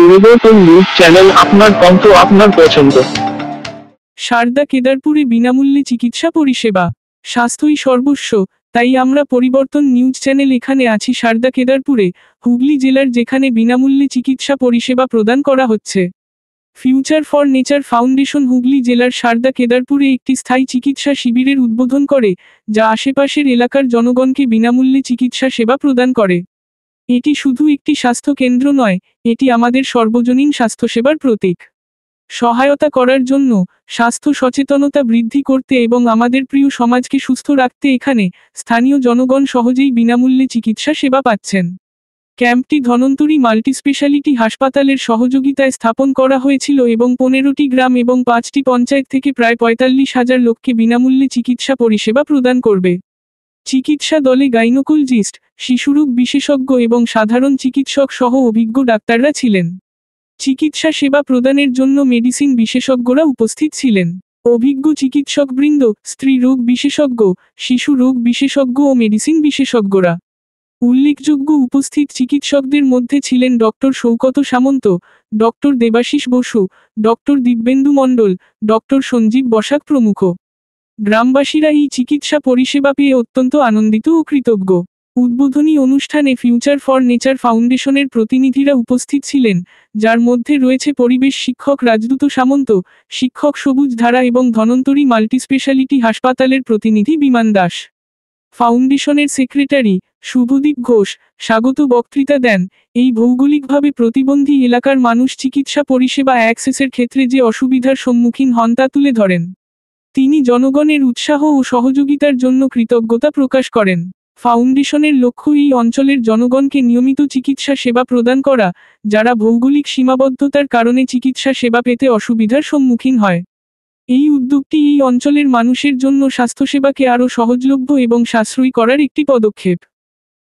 পরিবর্তন news channel, আপনার কণ্ঠ, আপনার পছন্দ। সারদা কেদারপুরে বিনামূল্যে চিকিৎসা পরিষেবা। স্বাস্থ্যই সর্বস্ব, তাই আমরা পরিবর্তন নিউজ চ্যানেল এখানে আছি সারদা কেদারপুরে, হুগলি জেলার, যেখানে বিনামূল্যে চিকিৎসা পরিষেবা প্রদান করা হচ্ছে। Future for nature foundation Hooghly জেলার সারদা কেদারপুরে একটি স্থায়ী চিকিৎসা শিবিরের উদ্বোধন করে, যা আশেপাশের এলাকার জনগণকে বিনামূল্যে চিকিৎসা সেবা প্রদান করে। এটি শুধু একটি স্বাস্থ্য কেন্দ্র নয়, এটি আমাদের সর্বজনীন স্বাস্থ্যসেবার প্রতীক। সহায়তা করার জন্য, স্বাস্থ্য সচেতনতা বৃদ্ধি করতে এবং আমাদের প্রিয় সমাজকে সুস্থ রাখতে এখানে স্থানীয় জনগণ সহজেই বিনামূল্যে চিকিৎসা সেবা পাচ্ছেন। ক্যাম্পটি ধনন্তরী মাল্টিস্পেশালিটি হাসপাতালের সহযোগিতায় স্থাপন করা হয়েছিল এবং 15টি গ্রাম এবং 5টি পঞ্চায়েত থেকে প্রায় 45,000 লোককে বিনামূল্যে চিকিৎসা পরিষেবা প্রদান করবে। চিকিৎসা দলে গাইনোকোলজিস্ট, শিশুরোগ বিশেষজ্ঞ এবং সাধারণ চিকিৎসক সহ অভিজ্ঞ ডাক্তাররা ছিলেন। চিকিৎসা সেবা প্রদানের জন্য মেডিসিন বিশেষজ্ঞরা উপস্থিত ছিলেন। অভিজ্ঞ চিকিৎসকবৃন্দ, স্ত্রী রোগ বিশেষজ্ঞ, শিশু রোগ বিশেষজ্ঞ ও মেডিসিন বিশেষজ্ঞরা। উল্লেখযোগ্য উপস্থিত চিকিৎসকদের মধ্যে ছিলেন ডক্টর শৌকত সামন্ত, ডক্টর দেবাশিস বসু, ডক্টর দিব্যেন্দু মণ্ডল, ডক্টর সঞ্জীব বসাক প্রমুখ। গ্রামবাসীরা এই চিকিৎসা পরিষেবা পেয়ে অত্যন্ত আনন্দিত ও কৃতজ্ঞ। উদ্বোধনী অনুষ্ঠানে ফিউচার ফর নেচার ফাউন্ডেশনের প্রতিনিধিরা উপস্থিত ছিলেন, যার মধ্যে রয়েছে পরিবেশ শিক্ষক রাজদূত সামন্ত, শিক্ষক সবুজ ধারা এবং ধনন্তরী মাল্টিস্পেশালিটি হাসপাতালের প্রতিনিধি বিমান দাস। ফাউন্ডেশনের সেক্রেটারি শুভদীপ ঘোষ স্বাগত বক্তৃতা দেন। এই ভৌগোলিকভাবে প্রতিবন্ধী এলাকার মানুষ চিকিৎসা পরিষেবা অ্যাক্সেসের ক্ষেত্রে যে অসুবিধার সম্মুখীন হন তা তুলে ধরেন। তিনি জনগণের উৎসাহ ও সহযোগিতার জন্য কৃতজ্ঞতা প্রকাশ করেন। ফাউন্ডেশনের লক্ষ্য এই অঞ্চলের জনগণকে নিয়মিত চিকিৎসা সেবা প্রদান করা, যারা ভৌগোলিক সীমাবদ্ধতার কারণে চিকিৎসা সেবা পেতে অসুবিধার সম্মুখীন হয়। এই উদ্যোগটি এই অঞ্চলের মানুষের জন্য স্বাস্থ্যসেবাকে আরও সহজলভ্য এবং সাশ্রয়ী করার একটি পদক্ষেপ।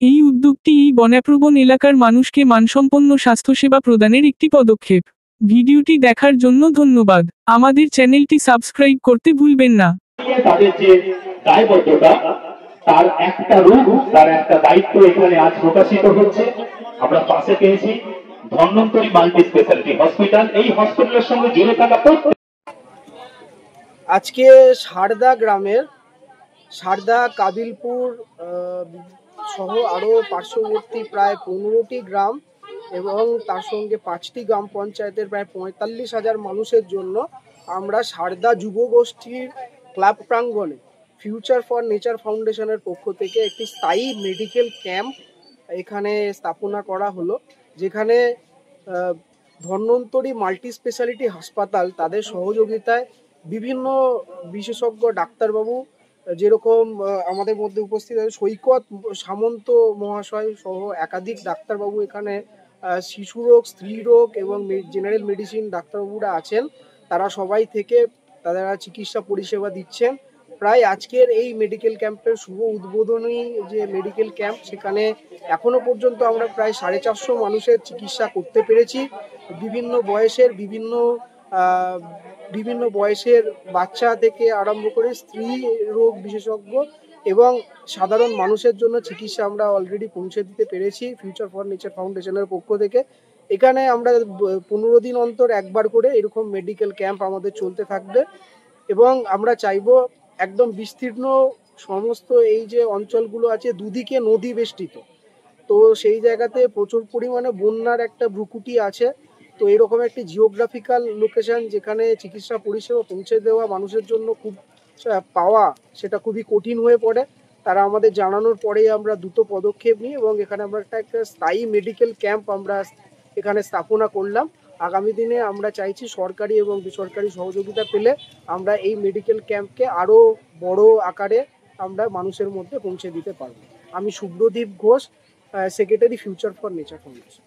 এই উদ্যোগটি এই বন্যাপ্রবণ এলাকার মানুষকে মানসম্পন্ন স্বাস্থ্যসেবা প্রদানের একটি পদক্ষেপ। ভিডিওটি দেখার জন্য ধন্যবাদ। আমাদের চ্যানেলটি সাবস্ক্রাইব করতে ভুলবেন না। তাদের যে দায়বদ্ধতা, তার একটা রূপ, তার একটা দায়িত্ব এখানে আজ প্রকাশিত হচ্ছে। আমরা পাশে পেয়েছি ধন্বন্তরী মাল্টি স্পেশালিটি হসপিটাল। এই হসপিটালের সঙ্গে জুড়ে থাকা আজকে সারদা গ্রামের সারদা কাবিলপুর সহ আরও পার্শ্ববর্তী প্রায় 15টি গ্রাম এবং তার সঙ্গে 5টি গ্রাম পঞ্চায়েতের প্রায় 45,000 মানুষের জন্য আমরা সারদা যুব গোষ্ঠীর ক্লাব প্রাঙ্গণে ফিউচার ফর নেচার ফাউন্ডেশনের পক্ষ থেকে একটি স্থায়ী মেডিকেল ক্যাম্প এখানে স্থাপনা করা হলো, যেখানে ধন্বন্তরী মাল্টি স্পেশালিটি হাসপাতাল তাদের সহযোগিতায় বিভিন্ন বিশেষজ্ঞ ডাক্তারবাবু, যেরকম আমাদের মধ্যে উপস্থিত আছে সৈকত সামন্ত মহাশয় সহ একাধিক ডাক্তারবাবু এখানে শিশুরোগ, স্ত্রীরোগ এবং জেনারেল মেডিসিন ডাক্তারবাবুরা আছেন। তারা সবাই থেকে তারা চিকিৎসা পরিষেবা দিচ্ছেন। প্রায় আজকের এই মেডিকেল ক্যাম্পের শুভ উদ্বোধনী যে মেডিকেল ক্যাম্প, সেখানে এখনো পর্যন্ত আমরা প্রায় 450 মানুষের চিকিৎসা করতে পেরেছি। বিভিন্ন বয়সের বাচ্চা থেকে আরম্ভ করে স্ত্রী রোগ বিশেষজ্ঞ এবং সাধারণ মানুষের জন্য চিকিৎসা আমরা অলরেডি পৌঁছে দিতে পেরেছি ফিউচার ফর নেচার ফাউন্ডেশনের পক্ষ থেকে। এখানে আমরা 15 দিন অন্তর একবার করে এরকম মেডিকেল ক্যাম্প আমাদের চলতে থাকবে এবং আমরা চাইবো একদম বিস্তীর্ণ সমস্ত এই যে অঞ্চলগুলো আছে, দুদিকে নদী বেষ্টিত, তো সেই জায়গাতে প্রচুর পরিমাণে বন্যার একটা ভ্রুকুটি আছে। তো এরকম একটি জিওগ্রাফিক্যাল লোকেশন যেখানে চিকিৎসা পরিষেবা পৌঁছে দেওয়া মানুষের জন্য পাওয়া সেটা খুবই কঠিন হয়ে পড়ে। তারা আমাদের জানানোর পরেই আমরা দ্রুত পদক্ষেপ নিই এবং এখানে আমরা একটা স্থায়ী মেডিকেল ক্যাম্প আমরা এখানে স্থাপনা করলাম। আগামী দিনে আমরা চাইছি সরকারি এবং বেসরকারি সহযোগিতা পেলে আমরা এই মেডিকেল ক্যাম্পকে আরও বড় আকারে আমরা মানুষের মধ্যে পৌঁছে দিতে পারব। আমি Subhradeep Ghosh, secretary future for nature foundation.